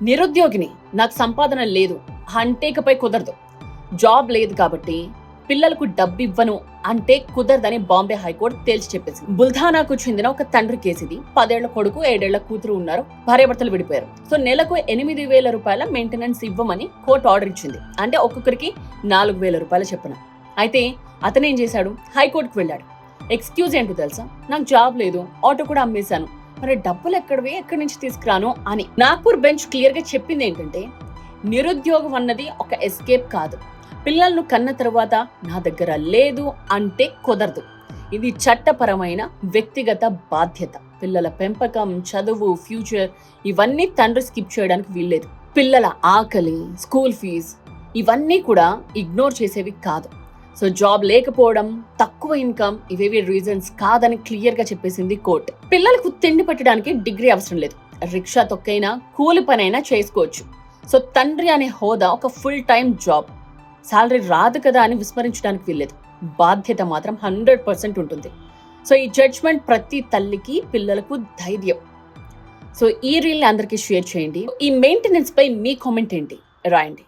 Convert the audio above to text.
నిరుద్యోగిని, నాకు సంపాదన లేదు అంటే ఇకపై కుదరదు. జాబ్ లేదు కాబట్టి పిల్లలకు డబ్బు ఇవ్వను అంటే కుదరదని బాంబే హైకోర్టు తేల్చి చెప్పేసింది. బుల్ధానాకు చెందిన ఒక తండ్రి కేసు ఇది. 10 ఏళ్ల కొడుకు 7 ఏళ్ల కూతురు ఉన్నారు. భార్యాభర్తలు విడిపోయారు. సో నెలకు 8,000 రూపాయల మెయింటెనెన్స్ ఇవ్వమని కోర్టు ఆర్డర్ ఇచ్చింది. అంటే ఒక్కొక్కరికి 4,000 రూపాయలు చెప్పిన. అయితే అతను ఏం చేశాడు, హైకోర్టుకు వెళ్ళాడు. ఎక్స్క్యూజ్ ఏంటో తెలుసా, నాకు జాబ్ లేదు, ఆటో కూడా అమ్మేశాను, మరి డబ్బులు ఎక్కడి నుంచి తీసుకురాను అని. నాగ్పూర్ బెంచ్ క్లియర్ గా చెప్పింది ఏంటంటే, నిరుద్యోగం అన్నది ఒక ఎస్కేప్ కాదు. పిల్లలను కన్న తర్వాత నా దగ్గర లేదు అంటే కుదరదు. ఇది చట్టపరమైన వ్యక్తిగత బాధ్యత. పిల్లల పెంపకం, చదువు, ఫ్యూచర్ ఇవన్నీ తండ్రి స్కిప్ చేయడానికి వీల్లేదు. పిల్లల ఆకలి, స్కూల్ ఫీజు ఇవన్నీ కూడా ఇగ్నోర్ చేసేవి కాదు. సో జాబ్ లేకపోవడం, తక్కువ ఇన్కమ్ ఇవేవి రీజన్స్ కాదని క్లియర్ గా చెప్పేసింది కోర్టు. పిల్లలకు తిండి పెట్టడానికి డిగ్రీ అవసరం లేదు. రిక్షా తొక్కైనా, కూలి పనైనా చేసుకోవచ్చు. సో తండ్రి అనే హోదా ఒక ఫుల్ టైం జాబ్. సాలరీ రాదు కదా అని విస్మరించడానికి వీల్లేదు. బాధ్యత మాత్రం 100% ఉంటుంది. సో ఈ జడ్జ్మెంట్ ప్రతి తల్లికి, పిల్లలకు ధైర్యం. సో ఈ రీల్ అందరికీ షేర్ చేయండి. ఈ మెయింటెనెన్స్ పై మీ కామెంట్ ఏంటి రాయండి.